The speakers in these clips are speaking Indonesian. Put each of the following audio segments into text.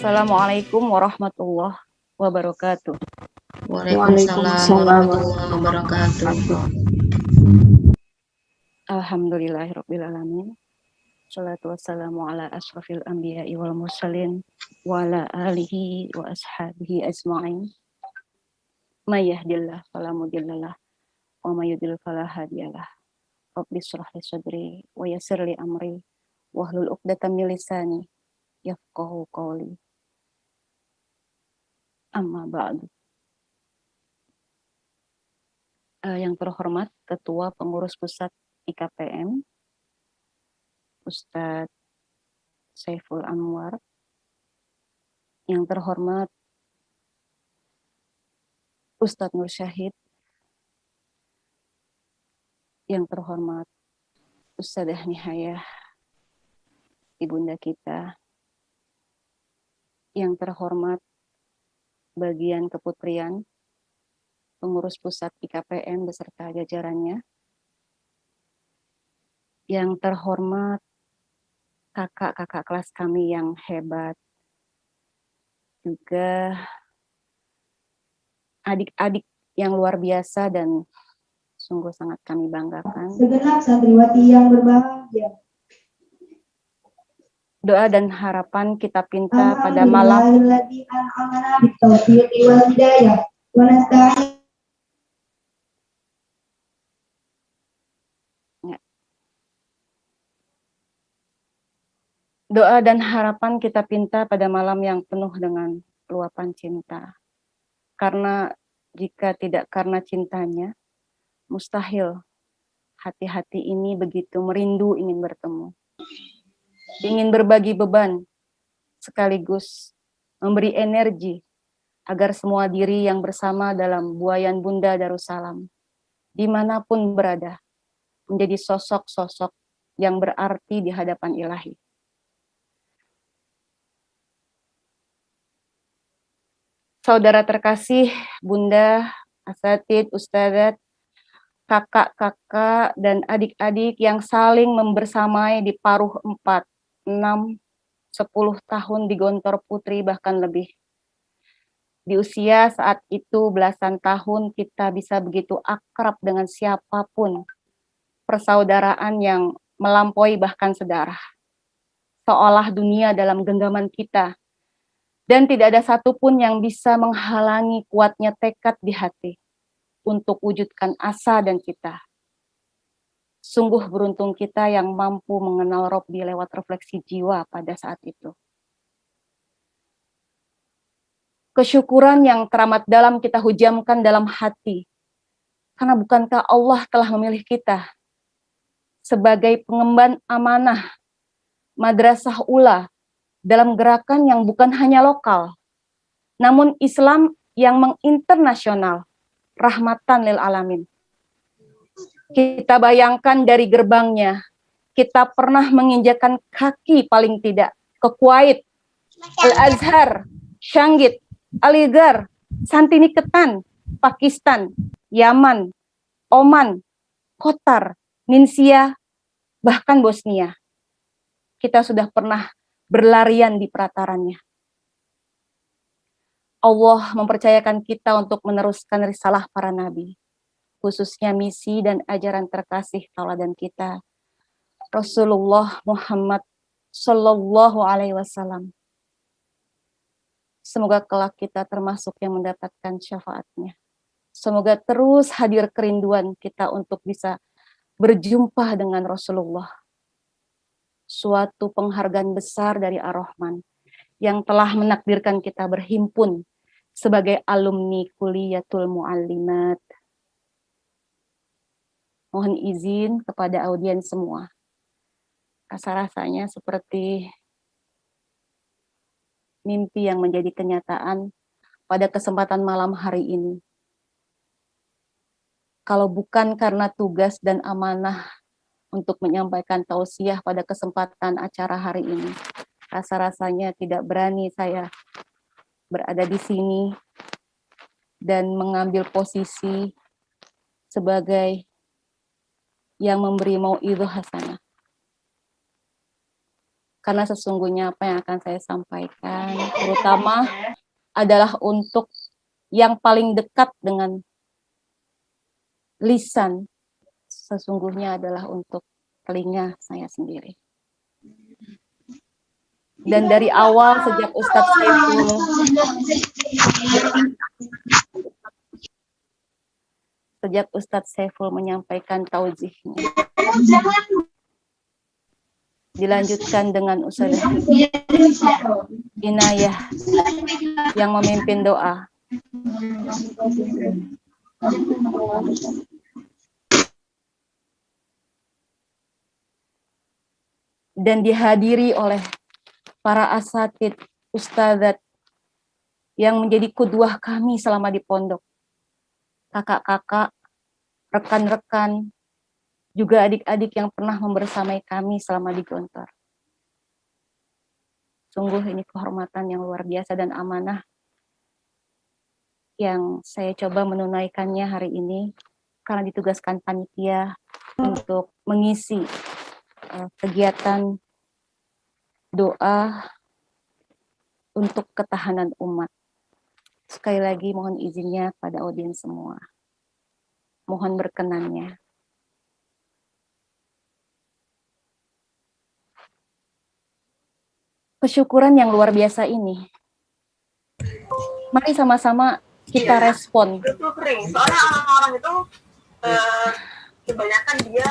Assalamualaikum warahmatullahi wabarakatuh. Waalaikumsalam warahmatullahi wabarakatuh. Alhamdulillahirabbil alamin. Shalatu wassalamu ala asyrafil anbiya'i wal mursalin wa ala alihi wa ashabihi ajma'in. May yahdihillahu fala mudhillalah wa may yudlil fala hadiyalah. Rabbi shrah li sadri wa yassir li amri wahlul 'uqdatam min lisani yafqahu qawli. Amma ba'du. Yang terhormat Ketua Pengurus Pusat IKPM, Ustadz Saiful Anwar. Yang terhormat Ustadz Nur Syahid. Yang terhormat Ustadzah Nihayah, ibunda kita. Yang terhormat bagian keputrian pengurus pusat IKPM beserta jajarannya. Yang terhormat kakak-kakak kelas kami yang hebat. Juga adik-adik yang luar biasa dan sungguh sangat kami banggakan. Segenap santriwati yang berbahagia. Doa dan harapan kita pinta pada malam Doa dan harapan kita pinta pada malam yang penuh dengan luapan cinta. Karena jika tidak karena cintanya, mustahil hati-hati ini begitu merindu ingin bertemu. Ingin berbagi beban, sekaligus memberi energi agar semua diri yang bersama dalam buayan Bunda Darussalam, dimanapun berada, menjadi sosok-sosok yang berarti di hadapan Ilahi. Saudara terkasih, Bunda, asatid, ustadzat, kakak-kakak, dan adik-adik yang saling membersamai di paruh 4, 6, 10 tahun di Gontor Putri, bahkan lebih. Di usia saat itu belasan tahun kita bisa begitu akrab dengan siapapun. Persaudaraan yang melampaui bahkan sedarah. Seolah dunia dalam genggaman kita. Dan tidak ada satupun yang bisa menghalangi kuatnya tekad di hati untuk wujudkan asa dan cita. Sungguh beruntung kita yang mampu mengenal Robbi lewat refleksi jiwa pada saat itu. Kesyukuran yang teramat dalam kita hujamkan dalam hati. Karena bukankah Allah telah memilih kita sebagai pengemban amanah madrasah ula dalam gerakan yang bukan hanya lokal, namun Islam yang menginternasional, rahmatan lil alamin. Kita bayangkan dari gerbangnya, kita pernah menginjakan kaki paling tidak ke Kuwait, Al-Azhar, Shanghai, Aligarh, Santiniketan, Pakistan, Yaman, Oman, Qatar, Ninsia, bahkan Bosnia. Kita sudah pernah berlarian di peratarannya. Allah mempercayakan kita untuk meneruskan risalah para nabi, khususnya misi dan ajaran terkasih tauladan kita, Rasulullah Muhammad Sallallahu Alaihi Wasallam. Semoga kelak kita termasuk yang mendapatkan syafaatnya. Semoga terus hadir kerinduan kita untuk bisa berjumpa dengan Rasulullah. Suatu penghargaan besar dari Ar-Rahman yang telah menakdirkan kita berhimpun sebagai alumni Kuliyatul Muallimat. Mohon izin kepada audiens semua. Rasa-rasanya seperti mimpi yang menjadi kenyataan pada kesempatan malam hari ini. Kalau bukan karena tugas dan amanah untuk menyampaikan tausiah pada kesempatan acara hari ini, rasa-rasanya tidak berani saya berada di sini dan mengambil posisi sebagai yang memberi mau'idhah hasanah. Karena sesungguhnya apa yang akan saya sampaikan terutama adalah untuk yang paling dekat dengan lisan, sesungguhnya adalah untuk telinga saya sendiri. Dan dari awal sejak Ustadz Saiful menyampaikan tauzihnya, dilanjutkan dengan Ustadzah Inayah yang memimpin doa. Dan dihadiri oleh para asatid, ustadzat yang menjadi qudwah kami selama di pondok. Kakak-kakak, rekan-rekan, juga adik-adik yang pernah membersamai kami selama di Gontor. Sungguh ini kehormatan yang luar biasa dan amanah yang saya coba menunaikannya hari ini karena ditugaskan panitia untuk mengisi kegiatan doa untuk ketahanan umat. Sekali lagi mohon izinnya pada audiens semua. Mohon berkenannya. Kesyukuran yang luar biasa ini, mari sama-sama kita respon. Itu kering, soalnya orang-orang itu kebanyakan dia.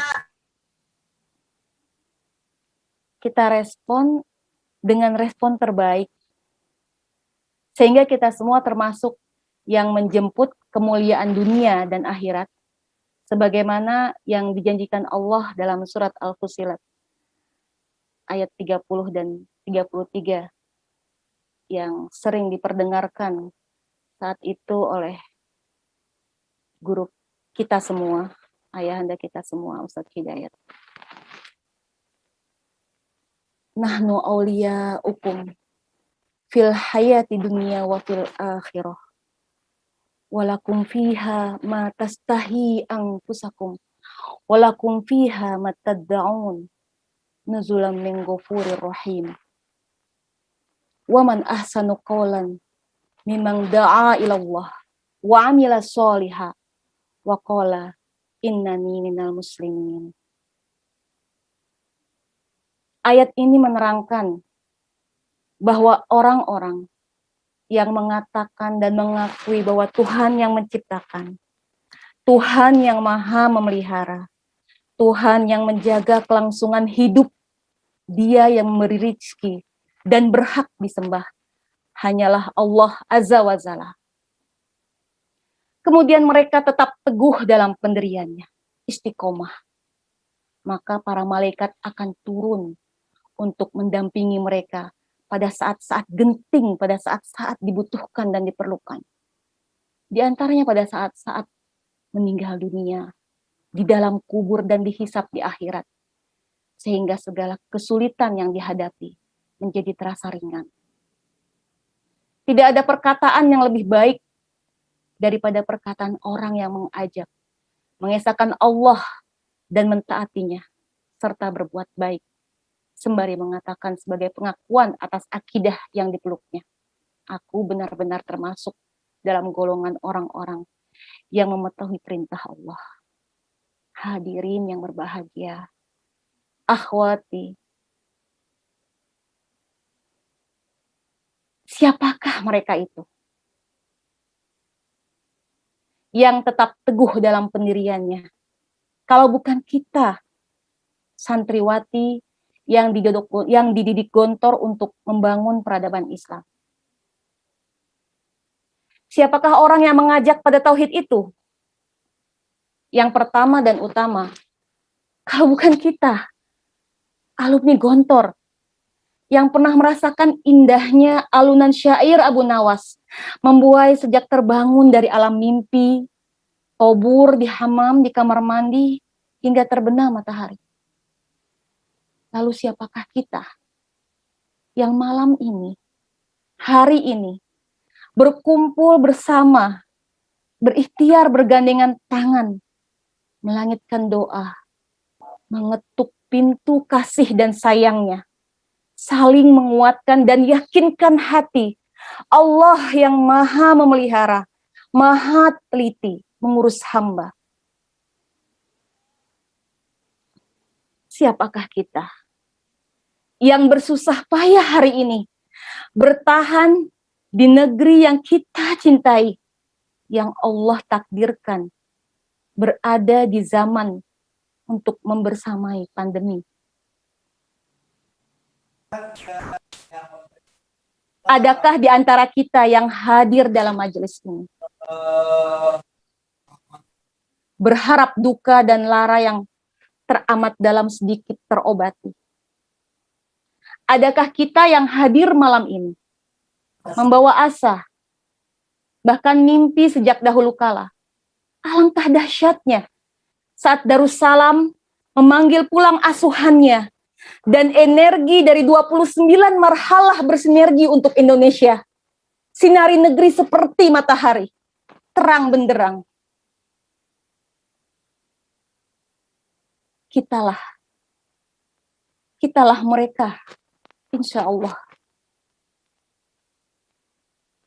Kita respon dengan respon terbaik. Sehingga kita semua termasuk yang menjemput kemuliaan dunia dan akhirat. Sebagaimana yang dijanjikan Allah dalam surat Al-Fussilat. Ayat 30 dan 33. Yang sering diperdengarkan saat itu oleh guru kita semua. Ayahanda kita semua, Ustadz Hidayat. Nahnu awliya'ukum fil hayati dunia wa fil akhirah. Walakum fiha ma tastahi anfusakum. Walakum fiha ma tad'un. Nuzulam min ghafurir rahim. Wa man ahsanu qawlan mimman da'a ila Allah wa amila sholiha wa qala innani minal muslimin. Ayat ini menerangkan bahwa orang-orang yang mengatakan dan mengakui bahwa Tuhan yang menciptakan, Tuhan yang maha memelihara, Tuhan yang menjaga kelangsungan hidup, Dia yang memberi rezeki dan berhak disembah, hanyalah Allah Azza wa Jalla. Kemudian mereka tetap teguh dalam pendiriannya, istiqomah. Maka para malaikat akan turun untuk mendampingi mereka pada saat-saat genting, pada saat-saat dibutuhkan dan diperlukan. Di antaranya pada saat-saat meninggal dunia, di dalam kubur dan dihisap di akhirat. Sehingga segala kesulitan yang dihadapi menjadi terasa ringan. Tidak ada perkataan yang lebih baik daripada perkataan orang yang mengajak, mengesahkan Allah dan mentaatinya, serta berbuat baik. Sembari mengatakan sebagai pengakuan atas akidah yang dipeluknya. Aku benar-benar termasuk dalam golongan orang-orang yang mematuhi perintah Allah. Hadirin yang berbahagia. Akhwati. Siapakah mereka itu? Yang tetap teguh dalam pendiriannya. Kalau bukan kita, santriwati yang dididik Gontor untuk membangun peradaban Islam. Siapakah orang yang mengajak pada tauhid itu? Yang pertama dan utama, kalau bukan kita, alumni Gontor, yang pernah merasakan indahnya alunan syair Abu Nawas, membuai sejak terbangun dari alam mimpi, tobur di hamam, di kamar mandi, hingga terbenam matahari. Lalu siapakah kita yang malam ini, hari ini, berkumpul bersama, berikhtiar bergandengan tangan, melangitkan doa, mengetuk pintu kasih dan sayangnya, saling menguatkan dan yakinkan hati. Allah yang maha memelihara, maha teliti mengurus hamba. Siapakah kita yang bersusah payah hari ini bertahan di negeri yang kita cintai, yang Allah takdirkan berada di zaman untuk membersamai pandemi? Adakah di antara kita yang hadir dalam majelis ini berharap duka dan lara yang teramat dalam sedikit terobati? Adakah kita yang hadir malam ini membawa asa, bahkan mimpi sejak dahulu kala? Alangkah dahsyatnya saat Darussalam memanggil pulang asuhannya, dan energi dari 29 marhalah bersinergi untuk Indonesia. Sinari negeri seperti matahari, terang benderang. Kitalah mereka, insya Allah,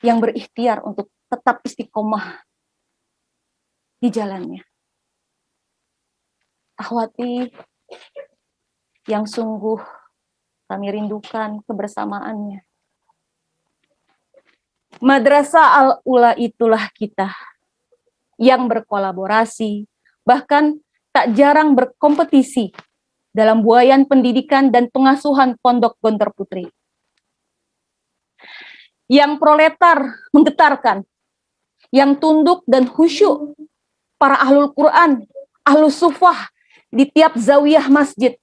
yang berikhtiar untuk tetap istiqomah di jalannya. Akhwati yang sungguh kami rindukan kebersamaannya. Madrasah Al-Ula itulah kita yang berkolaborasi, bahkan tak jarang berkompetisi dalam buayan pendidikan dan pengasuhan Pondok Gontor Putri. Yang proletar menggetarkan, yang tunduk dan khusyuk, para ahlul Quran, ahlus sufah di tiap zawiyah masjid,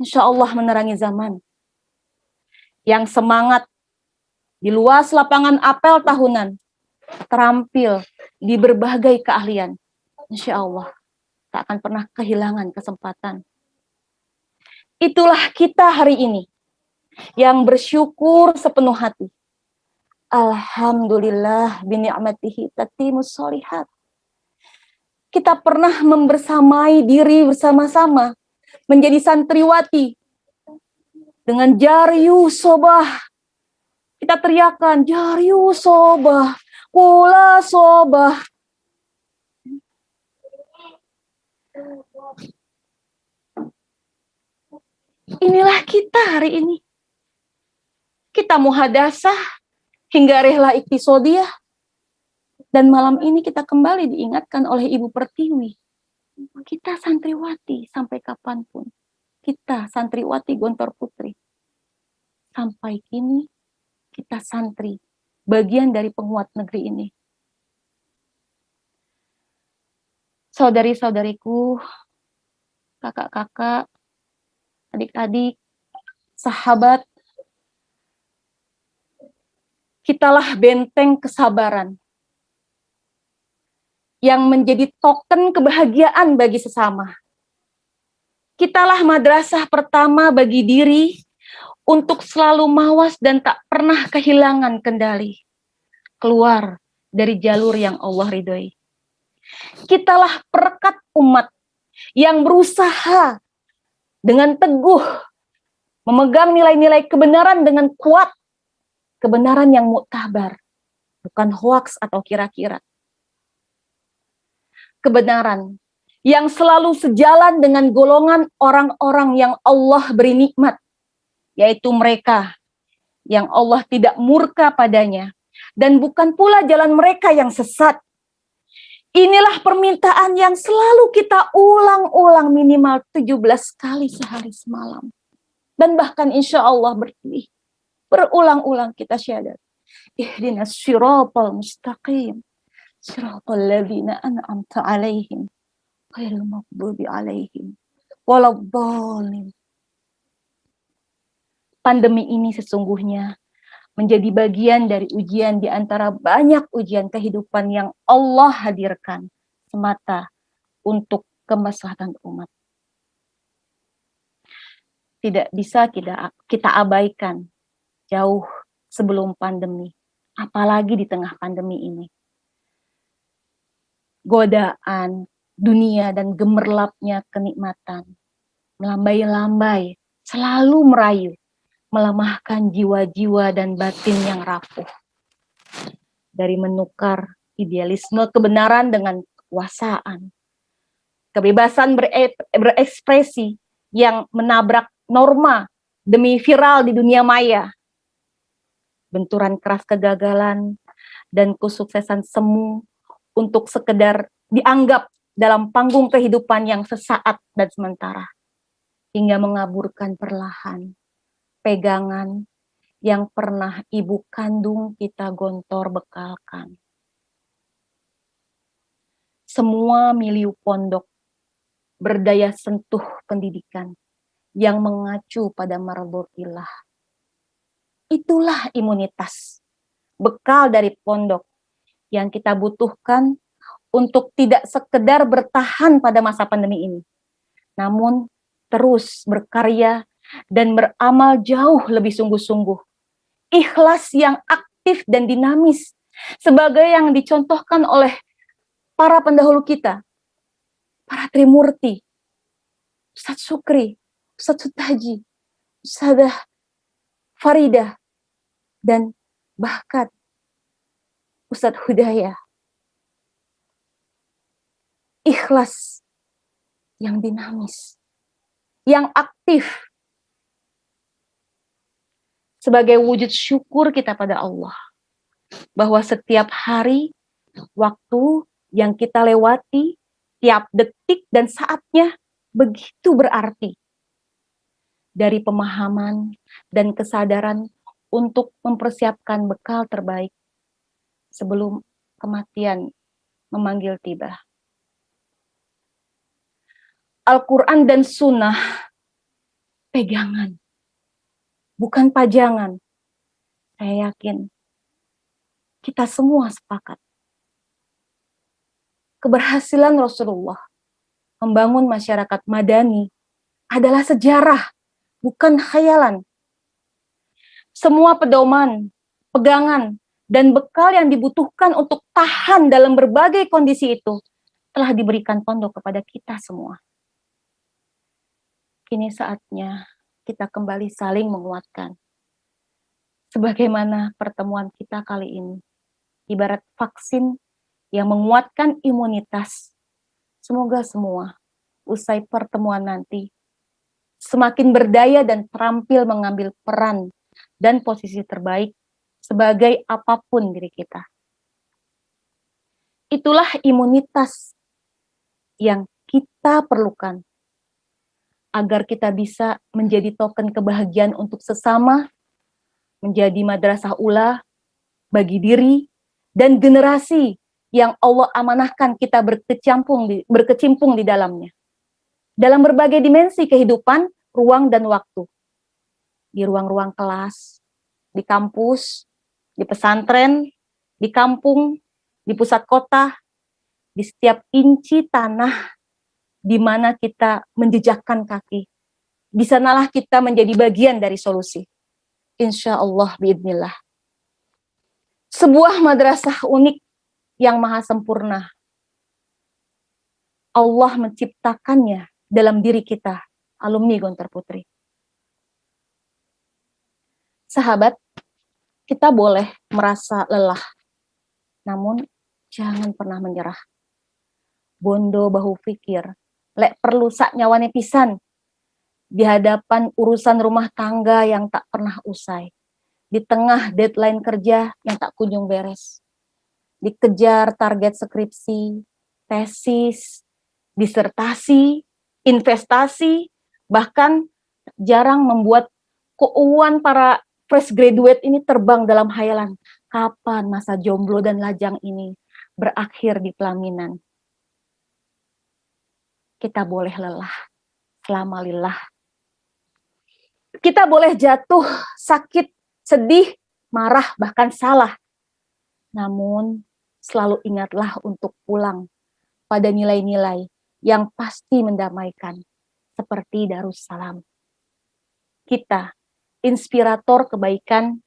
insya Allah menerangi zaman. Yang semangat di luas lapangan apel tahunan, terampil di berbagai keahlian, insya Allah tak akan pernah kehilangan kesempatan. Itulah kita hari ini yang bersyukur sepenuh hati. Alhamdulillah bini'matihi tatimus sholihat. Kita pernah membersamai diri bersama-sama menjadi santriwati dengan jaryu sobah. Kita teriakan jaryu sobah, kula sobah. Inilah kita hari ini. Kita muhadasah hingga rehla iktisodiyah. Dan malam ini kita kembali diingatkan oleh Ibu Pertiwi. Kita santriwati sampai kapanpun. Kita santriwati Gontor Putri. Sampai kini kita santri, bagian dari penguat negeri ini. Saudari-saudariku, kakak-kakak, adik-adik, sahabat, kitalah benteng kesabaran yang menjadi token kebahagiaan bagi sesama. Kitalah madrasah pertama bagi diri untuk selalu mawas dan tak pernah kehilangan kendali, keluar dari jalur yang Allah ridhoi. Kitalah perekat umat yang berusaha dengan teguh memegang nilai-nilai kebenaran dengan kuat, kebenaran yang muktabar, bukan hoaks atau kira-kira. Kebenaran yang selalu sejalan dengan golongan orang-orang yang Allah beri nikmat, yaitu mereka yang Allah tidak murka padanya, dan bukan pula jalan mereka yang sesat. Inilah permintaan yang selalu kita ulang-ulang minimal 17 kali sehari semalam. Dan bahkan insya Allah berulang-ulang kita syahadat. Ihdinas siratal mustaqim. Siratal ladzina an'amta 'alaihim ghairil maghdubi 'alaihim waladdallin. Pandemi ini sesungguhnya menjadi bagian dari ujian di antara banyak ujian kehidupan yang Allah hadirkan semata untuk kemaslahatan umat. Tidak bisa kita abaikan jauh sebelum pandemi, apalagi di tengah pandemi ini. Godaan dunia dan gemerlapnya kenikmatan melambai-lambai, selalu merayu, melemahkan jiwa-jiwa dan batin yang rapuh. Dari menukar idealisme kebenaran dengan kekuasaan. Kebebasan berekspresi yang menabrak norma demi viral di dunia maya. Benturan keras kegagalan dan kesuksesan semu untuk sekedar dianggap dalam panggung kehidupan yang sesaat dan sementara. Hingga mengaburkan perlahan pegangan yang pernah ibu kandung kita gontor bekalkan. Semua milieu pondok berdaya sentuh pendidikan yang mengacu pada mardhotillah. Itulah imunitas, bekal dari pondok yang kita butuhkan untuk tidak sekedar bertahan pada masa pandemi ini, namun terus berkarya dan beramal jauh lebih sungguh-sungguh. Ikhlas yang aktif dan dinamis, sebagai yang dicontohkan oleh para pendahulu kita, para Trimurti, Ustadz Sukri, Ustadz Sutaji, Ustadzah Faridah, dan bahkan Ustadz Hudayah. Ikhlas yang dinamis, yang aktif, sebagai wujud syukur kita pada Allah, bahwa setiap hari, waktu yang kita lewati, tiap detik dan saatnya begitu berarti. Dari pemahaman dan kesadaran untuk mempersiapkan bekal terbaik sebelum kematian memanggil tiba. Al-Quran dan Sunnah pegangan, bukan pajangan. Saya yakin kita semua sepakat. Keberhasilan Rasulullah membangun masyarakat madani adalah sejarah, bukan khayalan. Semua pedoman, pegangan, dan bekal yang dibutuhkan untuk tahan dalam berbagai kondisi itu telah diberikan pondok kepada kita semua. Kini saatnya kita kembali saling menguatkan. Sebagaimana pertemuan kita kali ini, ibarat vaksin yang menguatkan imunitas. Semoga semua usai pertemuan nanti semakin berdaya dan terampil mengambil peran dan posisi terbaik sebagai apapun diri kita. Itulah imunitas yang kita perlukan agar kita bisa menjadi token kebahagiaan untuk sesama, menjadi madrasah ula bagi diri dan generasi yang Allah amanahkan kita berkecimpung di dalamnya. Dalam berbagai dimensi kehidupan, ruang dan waktu. Di ruang-ruang kelas, di kampus, di pesantren, di kampung, di pusat kota, di setiap inci tanah di mana kita menjejakkan kaki. Di sanalah kita menjadi bagian dari solusi. Insya Allah biidznillah. Sebuah madrasah unik yang maha sempurna. Allah menciptakannya dalam diri kita, alumni Gontor Putri. Sahabat, kita boleh merasa lelah, namun jangan pernah menyerah. Bondo bahu pikir, lek perlu sak nyawane pisan di hadapan urusan rumah tangga yang tak pernah usai, di tengah deadline kerja yang tak kunjung beres, dikejar target skripsi, tesis, disertasi, investasi, bahkan jarang membuat keuangan para fresh graduate ini terbang dalam hayalan. Kapan masa jomblo dan lajang ini berakhir di pelaminan? Kita boleh lelah, selama lillah. Kita boleh jatuh, sakit, sedih, marah, bahkan salah. Namun, selalu ingatlah untuk pulang pada nilai-nilai yang pasti mendamaikan, seperti Darussalam. Kita, inspirator kebaikan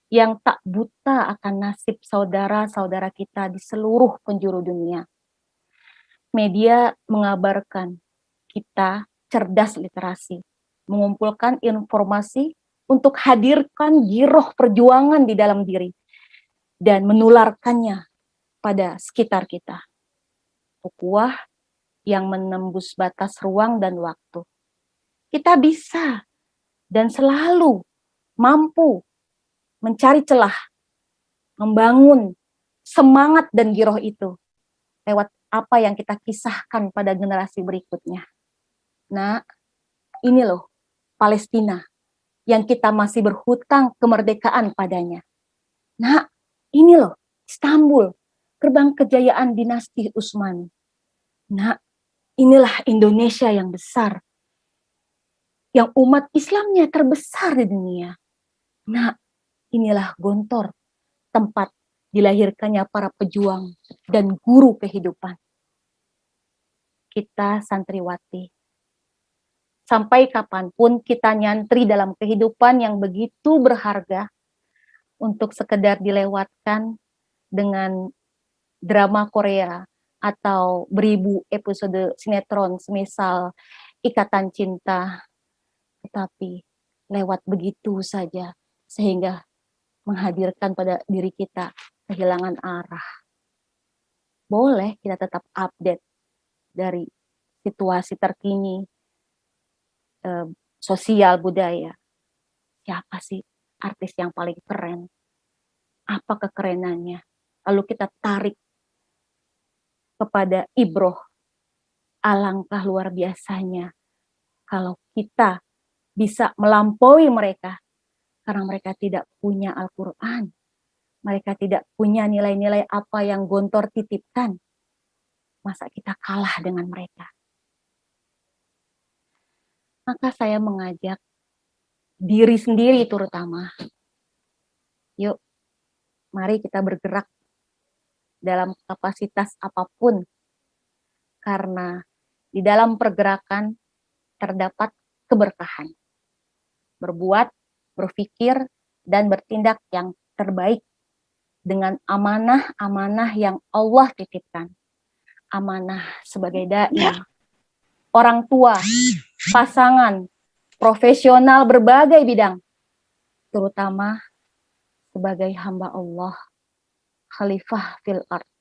yang tak buta akan nasib saudara-saudara kita di seluruh penjuru dunia. Media mengabarkan kita cerdas literasi, mengumpulkan informasi untuk hadirkan giroh perjuangan di dalam diri dan menularkannya pada sekitar kita. Ukhuwah yang menembus batas ruang dan waktu. Kita bisa dan selalu mampu mencari celah, membangun semangat dan giroh itu lewat apa yang kita kisahkan pada generasi berikutnya. Nah, ini loh Palestina yang kita masih berhutang kemerdekaan padanya. Nah, ini loh Istanbul, gerbang kejayaan dinasti Utsmani. Nah, inilah Indonesia yang besar, yang umat Islamnya terbesar di dunia. Nah, inilah Gontor, tempat dilahirkannya para pejuang dan guru kehidupan. Kita santriwati, sampai kapanpun kita nyantri dalam kehidupan yang begitu berharga untuk sekedar dilewatkan dengan drama Korea atau beribu episode sinetron semisal Ikatan Cinta, tetapi lewat begitu saja sehingga menghadirkan pada diri kita kehilangan arah. Boleh kita tetap update dari situasi terkini, sosial budaya. Siapa sih artis yang paling keren? Apa kekerenannya? Lalu kita tarik kepada ibroh. Alangkah luar biasanya kalau kita bisa melampaui mereka karena mereka tidak punya Al-Quran. Mereka tidak punya nilai-nilai apa yang Gontor titipkan. Masa kita kalah dengan mereka? Maka saya mengajak diri sendiri terutama. Yuk, mari kita bergerak dalam kapasitas apapun. Karena di dalam pergerakan terdapat keberkahan. Berbuat, berpikir, dan bertindak yang terbaik dengan amanah-amanah yang Allah titipkan. Amanah sebagai dai, orang tua, pasangan, profesional berbagai bidang, terutama sebagai hamba Allah, khalifah fil ard.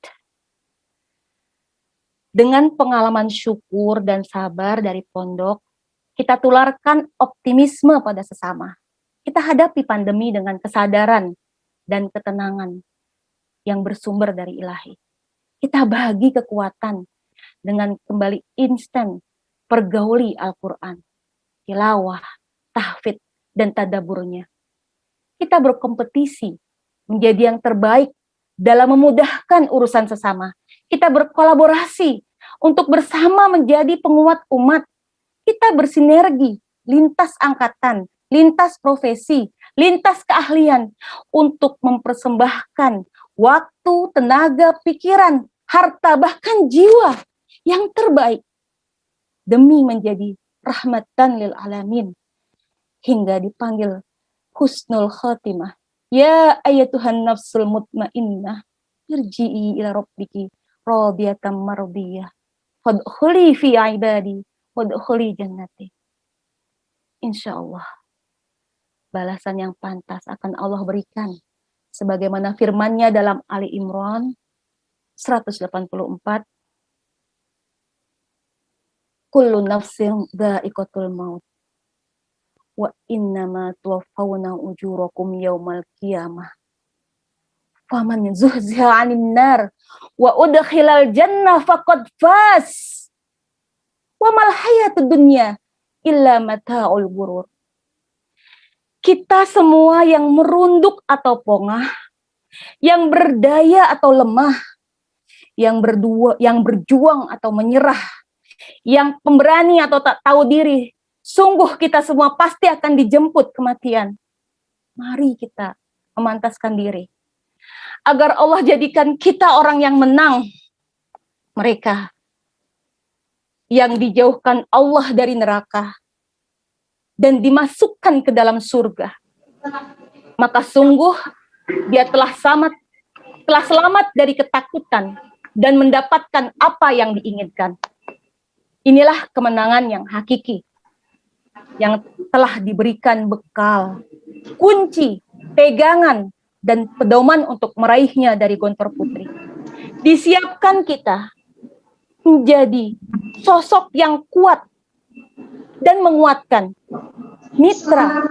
Dengan pengalaman syukur dan sabar dari pondok, kita tularkan optimisme pada sesama. Kita hadapi pandemi dengan kesadaran dan ketenangan yang bersumber dari ilahi. Kita bagi kekuatan dengan kembali instan pergauli Al-Quran, tilawah, tahfidz, dan tadaburnya. Kita berkompetisi menjadi yang terbaik dalam memudahkan urusan sesama. Kita berkolaborasi untuk bersama menjadi penguat umat. Kita bersinergi lintas angkatan, lintas profesi, lintas keahlian untuk mempersembahkan waktu, tenaga, pikiran, harta, bahkan jiwa yang terbaik demi menjadi rahmatan lil alamin hingga dipanggil husnul khotimah. Ya ayatuhan nafsul mutmainnah irji'i ila rabbiki radiyatan mardiyah fadkhuli fi ibadi wadkhuli jannati. Insyaallah balasan yang pantas akan Allah berikan sebagaimana firman-Nya dalam Ali Imran 184, kullu nafsin dha'iqatul maut wa innama tuwaffawna ujurakum yaumal qiyamah faman zuhziha 'anil nar wa udkhilal jannah faqad faz wa mal hayatud dunya illa mata'ul ghurur. Kita semua yang merunduk atau pongah, yang berdaya atau lemah, yang berjuang atau menyerah, yang pemberani atau tak tahu diri, sungguh kita semua pasti akan dijemput kematian. Mari kita memantaskan diri agar Allah jadikan kita orang yang menang. Mereka yang dijauhkan Allah dari neraka dan dimasukkan ke dalam surga. Maka sungguh dia telah selamat dari ketakutan dan mendapatkan apa yang diinginkan. Inilah kemenangan yang hakiki. yang telah diberikan bekal, kunci, pegangan, dan pedoman untuk meraihnya dari Gontor Putri. Disiapkan kita menjadi sosok yang kuat dan menguatkan mitra,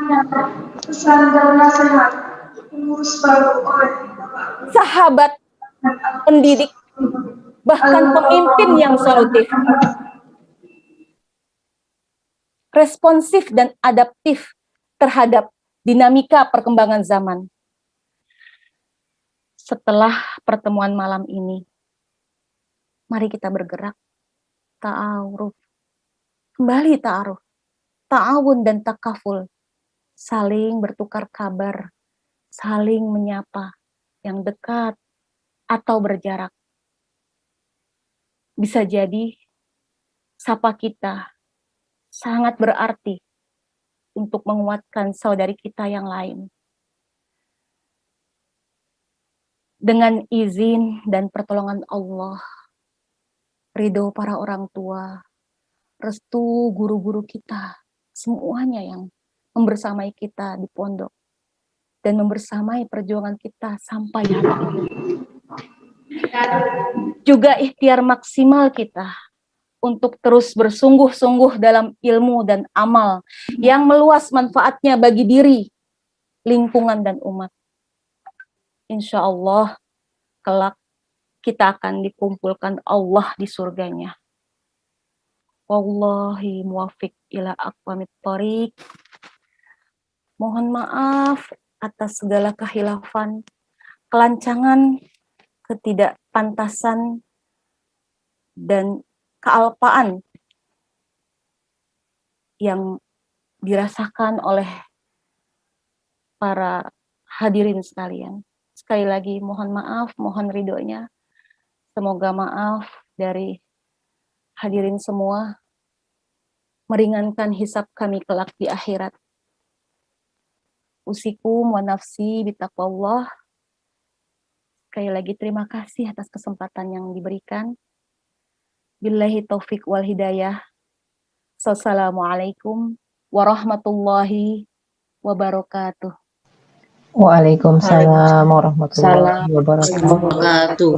sahabat, pendidik, bahkan pemimpin yang solutif, responsif dan adaptif terhadap dinamika perkembangan zaman. Setelah pertemuan malam ini, mari kita bergerak, ta'aruf, kembali ta'aruf, ta'awun dan takaful, saling bertukar kabar, saling menyapa, yang dekat atau berjarak. Bisa jadi sapa kita sangat berarti untuk menguatkan saudari kita yang lain. Dengan izin dan pertolongan Allah, ridho para orang tua, restu guru-guru kita, semuanya yang membersamai kita di pondok dan membersamai perjuangan kita sampai hari ini. Juga ikhtiar maksimal kita untuk terus bersungguh-sungguh dalam ilmu dan amal yang meluas manfaatnya bagi diri, lingkungan, dan umat. Insya Allah, kelak kita akan dikumpulkan Allah di surganya. Wallahi muwafiq ila aqwamit thoriq. Mohon maaf atas segala kehilafan, kelancangan, ketidakpantasan, dan kealpaan yang dirasakan oleh para hadirin sekalian. Sekali lagi mohon maaf, mohon ridhonya. Semoga maaf dari hadirin semua meringankan hisab kami kelak di akhirat. Usikum wa nafsi bitaqwallah. Sekali lagi terima kasih atas kesempatan yang diberikan. Billahi taufik wal hidayah. Assalamualaikum warahmatullahi wabarakatuh. Waalaikumsalam warahmatullahi wabarakatuh. Wabarakatuh.